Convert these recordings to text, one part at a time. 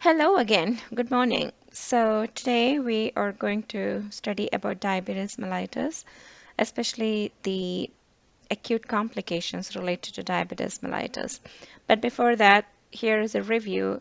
Hello again. Good morning. So today we are going to study about diabetes mellitus, especially the acute complications related to diabetes mellitus. But before that, here is a review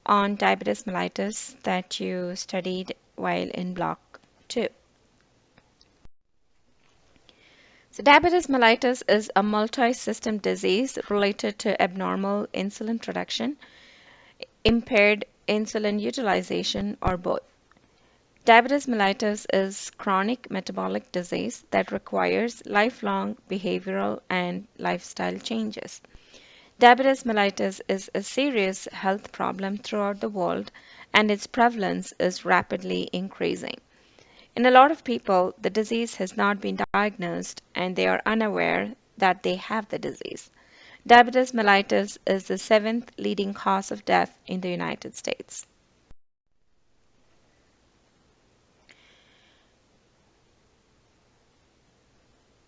on diabetes mellitus that you studied while in block 2. So diabetes mellitus is a multi-system disease related to abnormal insulin production, impaired insulin utilization, or both. Diabetes mellitus is chronic metabolic disease that requires lifelong behavioral and lifestyle changes. Diabetes mellitus is a serious health problem throughout the world, and its prevalence is rapidly increasing. In a lot of people, the disease has not been diagnosed and they are unaware that they have the disease. Diabetes mellitus is the seventh leading cause of death in the United States.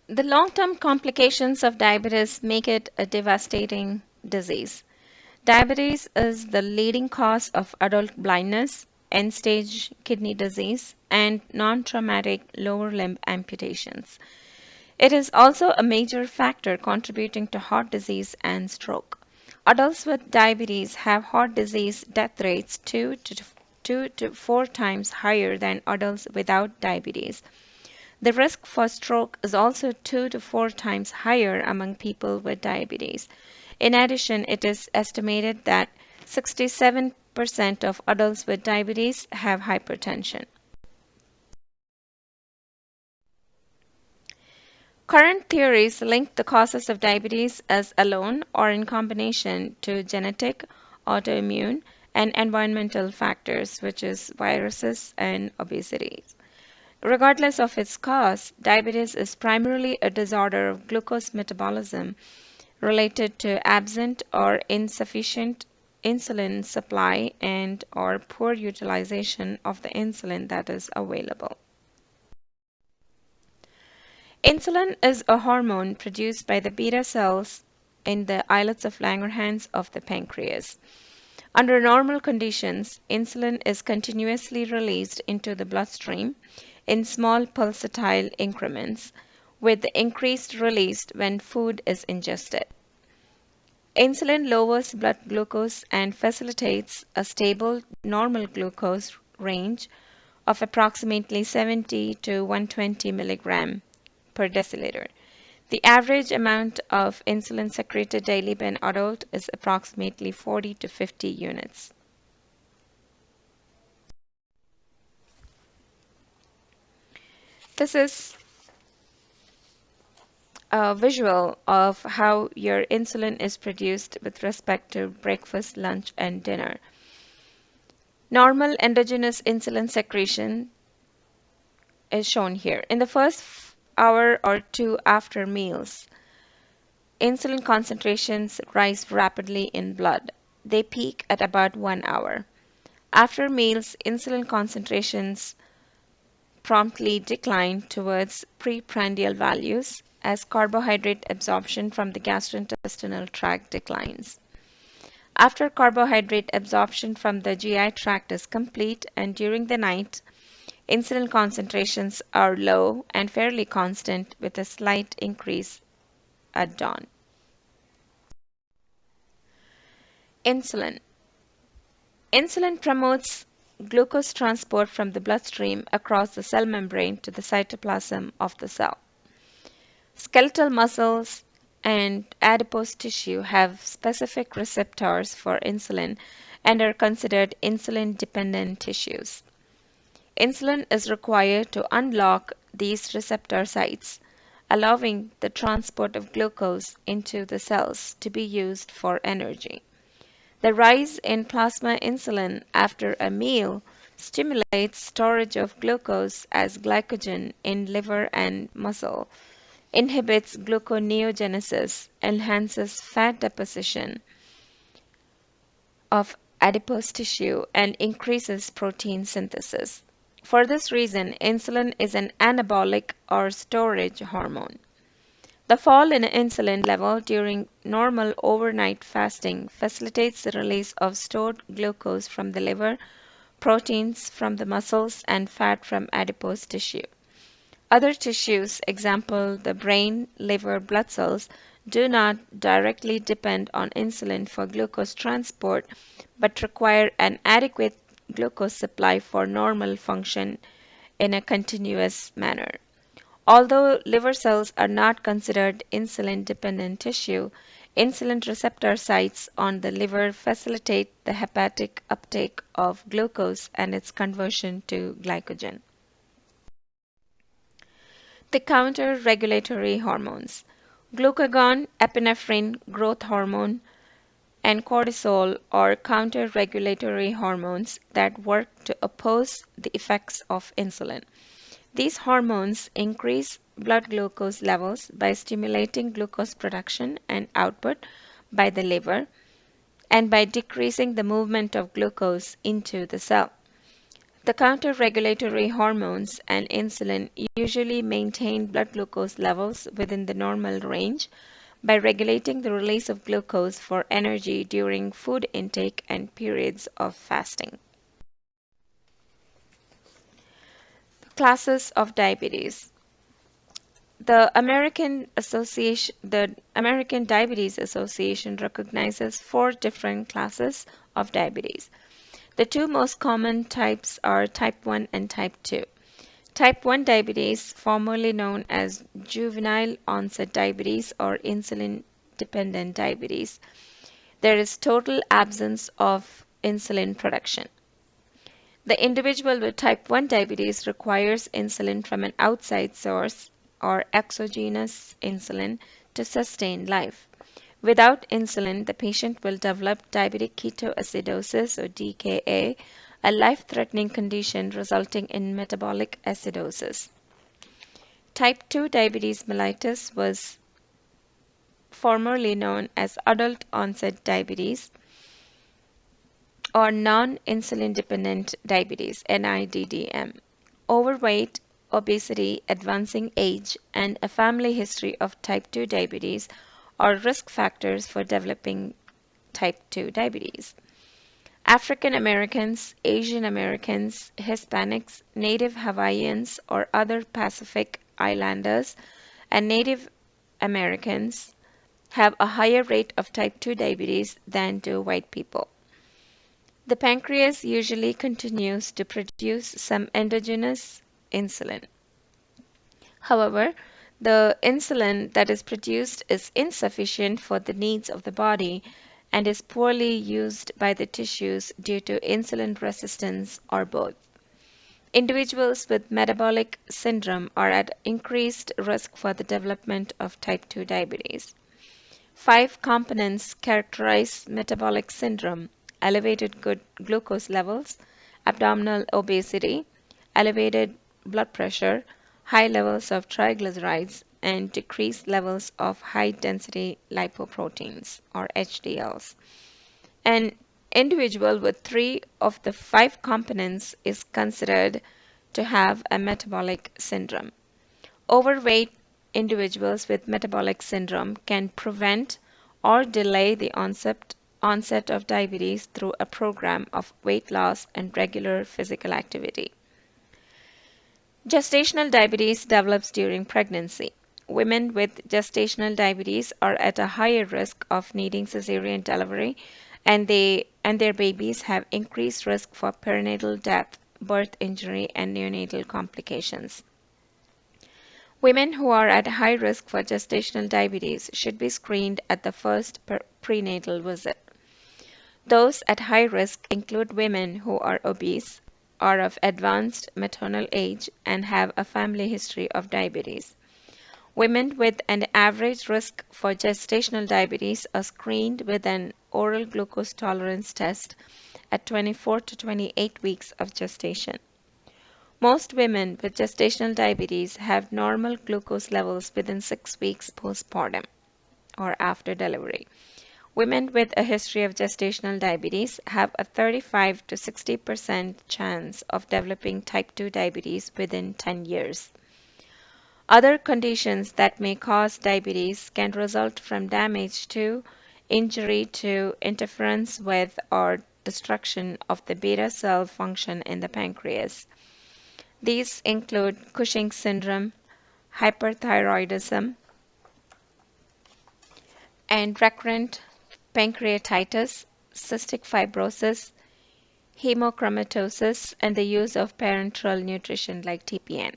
The long-term complications of diabetes make it a devastating disease. Diabetes is the leading cause of adult blindness, end-stage kidney disease, and non-traumatic lower limb amputations. It is also a major factor contributing to heart disease and stroke. Adults with diabetes have heart disease death rates 2 to 4 times higher than adults without diabetes. The risk for stroke is also 2 to 4 times higher among people with diabetes. In addition, it is estimated that 67% of adults with diabetes have hypertension. Current theories link the causes of diabetes as alone or in combination to genetic, autoimmune, and environmental factors, which is viruses and obesity. Regardless of its cause, diabetes is primarily a disorder of glucose metabolism related to absent or insufficient insulin supply and or poor utilization of the insulin that is available. Insulin is a hormone produced by the beta cells in the islets of Langerhans of the pancreas. Under normal conditions, insulin is continuously released into the bloodstream in small pulsatile increments, with the increased release when food is ingested. Insulin lowers blood glucose and facilitates a stable normal glucose range of approximately 70 to 120 milligram per deciliter. The average amount of insulin secreted daily by an adult is approximately 40 to 50 units. This is a visual of how your insulin is produced with respect to breakfast, lunch, and dinner. Normal endogenous insulin secretion is shown here. In the first hour or two after meals, insulin concentrations rise rapidly in blood. They peak at about 1 hour. After meals, insulin concentrations promptly decline towards preprandial values as carbohydrate absorption from the gastrointestinal tract declines. After carbohydrate absorption from the GI tract is complete and during the night, insulin concentrations are low and fairly constant with a slight increase at dawn. Insulin. Insulin promotes glucose transport from the bloodstream across the cell membrane to the cytoplasm of the cell. Skeletal muscles and adipose tissue have specific receptors for insulin and are considered insulin-dependent tissues. Insulin is required to unlock these receptor sites, allowing the transport of glucose into the cells to be used for energy. The rise in plasma insulin after a meal stimulates storage of glucose as glycogen in liver and muscle, inhibits gluconeogenesis, enhances fat deposition of adipose tissue, and increases protein synthesis. For this reason, insulin is an anabolic or storage hormone. The fall in insulin level during normal overnight fasting facilitates the release of stored glucose from the liver, proteins from the muscles, and fat from adipose tissue. Other tissues, example the brain, liver, blood cells, do not directly depend on insulin for glucose transport but require an adequate glucose supply for normal function in a continuous manner. Although liver cells are not considered insulin-dependent tissue, insulin receptor sites on the liver facilitate the hepatic uptake of glucose and its conversion to glycogen. The counter-regulatory hormones. Glucagon, epinephrine, growth hormone, and cortisol are counter-regulatory hormones that work to oppose the effects of insulin. These hormones increase blood glucose levels by stimulating glucose production and output by the liver and by decreasing the movement of glucose into the cell. The counter-regulatory hormones and insulin usually maintain blood glucose levels within the normal range by regulating the release of glucose for energy during food intake and periods of fasting. Classes of diabetes. The American Diabetes Association recognizes four different classes of diabetes. The two most common types are type 1 and type 2. Type 1 diabetes, formerly known as juvenile onset diabetes or insulin dependent diabetes. There is total absence of insulin production. The individual with type 1 diabetes requires insulin from an outside source or exogenous insulin to sustain life. Without insulin, the patient will develop diabetic ketoacidosis or DKA, a life-threatening condition resulting in metabolic acidosis. Type 2 diabetes mellitus was formerly known as adult onset diabetes or non-insulin dependent diabetes, NIDDM. Overweight, obesity, advancing age, and a family history of type 2 diabetes are risk factors for developing type 2 diabetes. African Americans, Asian Americans, Hispanics, Native Hawaiians or other Pacific Islanders, and Native Americans have a higher rate of type 2 diabetes than do white people. The pancreas usually continues to produce some endogenous insulin. However, the insulin that is produced is insufficient for the needs of the body and is poorly used by the tissues due to insulin resistance or both. Individuals with metabolic syndrome are at increased risk for the development of type 2 diabetes. 5 components characterize metabolic syndrome: elevated glucose levels, abdominal obesity, elevated blood pressure, high levels of triglycerides, and decreased levels of high-density lipoproteins, or HDLs. An individual with 3 of the 5 components is considered to have a metabolic syndrome. Overweight individuals with metabolic syndrome can prevent or delay the onset of diabetes through a program of weight loss and regular physical activity. Gestational diabetes develops during pregnancy. Women with gestational diabetes are at a higher risk of needing cesarean delivery, and their babies have increased risk for perinatal death, birth injury, and neonatal complications. Women who are at high risk for gestational diabetes should be screened at the first prenatal visit. Those at high risk include women who are obese, are of advanced maternal age, and have a family history of diabetes. Women with an average risk for gestational diabetes are screened with an oral glucose tolerance test at 24 to 28 weeks of gestation. Most women with gestational diabetes have normal glucose levels within 6 weeks postpartum or after delivery. Women with a history of gestational diabetes have a 35 to 60% chance of developing type 2 diabetes within 10 years. Other conditions that may cause diabetes can result from damage to, injury to, interference with, or destruction of the beta cell function in the pancreas. These include Cushing's syndrome, hyperthyroidism, and recurrent pancreatitis, cystic fibrosis, hemochromatosis, and the use of parenteral nutrition like TPN.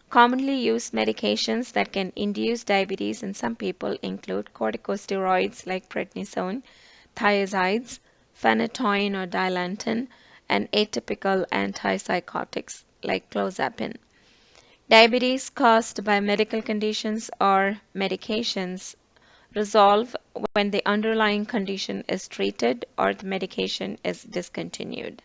Commonly used medications that can induce diabetes in some people include corticosteroids like prednisone, thiazides, phenytoin or dilantin, and atypical antipsychotics like clozapine. Diabetes caused by medical conditions or medications resolve when the underlying condition is treated or the medication is discontinued.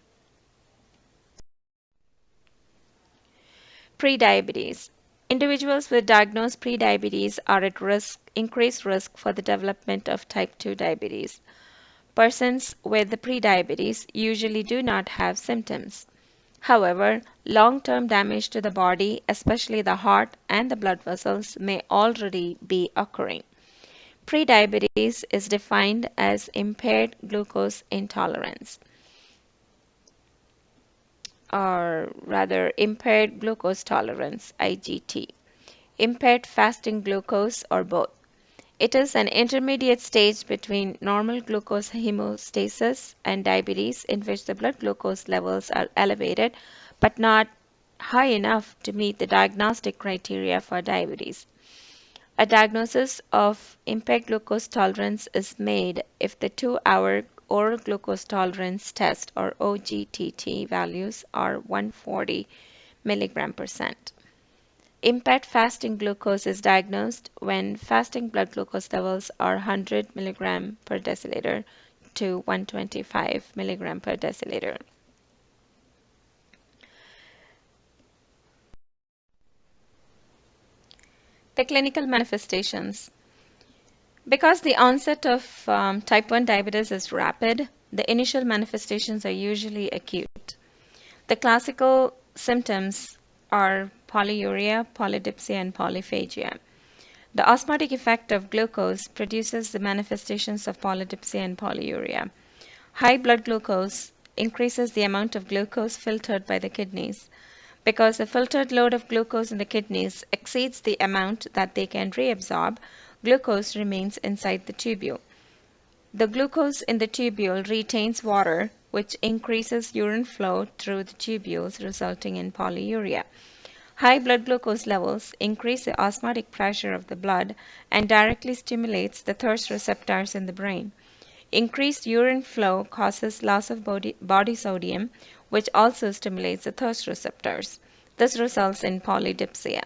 Prediabetes. Individuals with diagnosed prediabetes are at increased risk for the development of type 2 diabetes. Persons with the prediabetes usually do not have symptoms. However, long-term damage to the body, especially the heart and the blood vessels, may already be occurring. Prediabetes is defined as impaired glucose intolerance, or rather impaired glucose tolerance, IGT, impaired fasting glucose, or both. It is an intermediate stage between normal glucose homeostasis and diabetes in which the blood glucose levels are elevated but not high enough to meet the diagnostic criteria for diabetes. A diagnosis of impaired glucose tolerance is made if the 2-hour oral glucose tolerance test or OGTT values are 140 mg/cent. Impaired fasting glucose is diagnosed when fasting blood glucose levels are 100 mg per deciliter to 125 mg per deciliter. The clinical manifestations. Because the onset of type 1 diabetes is rapid, the initial manifestations are usually acute. The classical symptoms are polyuria, polydipsia, and polyphagia. The osmotic effect of glucose produces the manifestations of polydipsia and polyuria. High blood glucose increases the amount of glucose filtered by the kidneys. Because the filtered load of glucose in the kidneys exceeds the amount that they can reabsorb, glucose remains inside the tubule. The glucose in the tubule retains water, which increases urine flow through the tubules, resulting in polyuria. High blood glucose levels increase the osmotic pressure of the blood and directly stimulates the thirst receptors in the brain. Increased urine flow causes loss of body sodium, which also stimulates the thirst receptors. This results in polydipsia.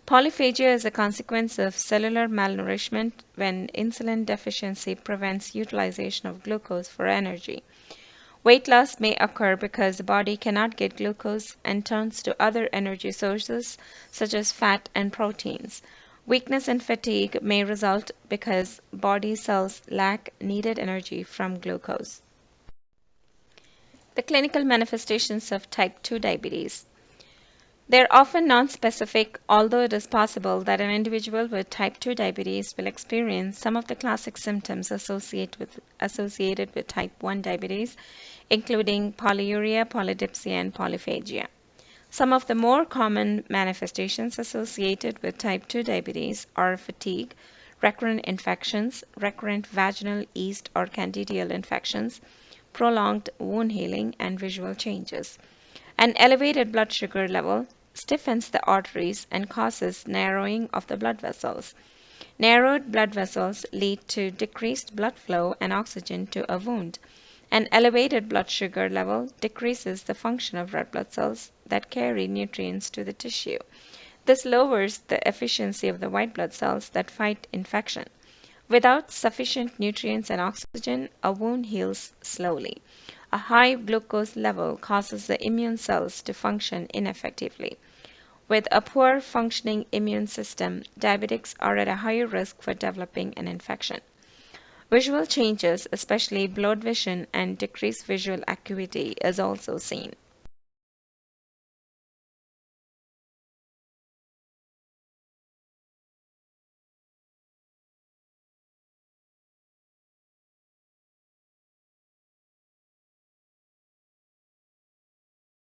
Polyphagia is a consequence of cellular malnourishment when insulin deficiency prevents utilization of glucose for energy. Weight loss may occur because the body cannot get glucose and turns to other energy sources such as fat and proteins. Weakness and fatigue may result because body cells lack needed energy from glucose. The clinical manifestations of type 2 diabetes. They are often nonspecific, although it is possible that an individual with type 2 diabetes will experience some of the classic symptoms associated with type 1 diabetes, including polyuria, polydipsia, and polyphagia. Some of the more common manifestations associated with type 2 diabetes are fatigue, recurrent infections, recurrent vaginal yeast or candidial infections, prolonged wound healing, and visual changes. An elevated blood sugar level stiffens the arteries and causes narrowing of the blood vessels. Narrowed blood vessels lead to decreased blood flow and oxygen to a wound. An elevated blood sugar level decreases the function of red blood cells that carry nutrients to the tissue. This lowers the efficiency of the white blood cells that fight infection. Without sufficient nutrients and oxygen, a wound heals slowly. A high glucose level causes the immune cells to function ineffectively. With a poor functioning immune system, diabetics are at a higher risk for developing an infection. Visual changes, especially blurred vision and decreased visual acuity, is also seen.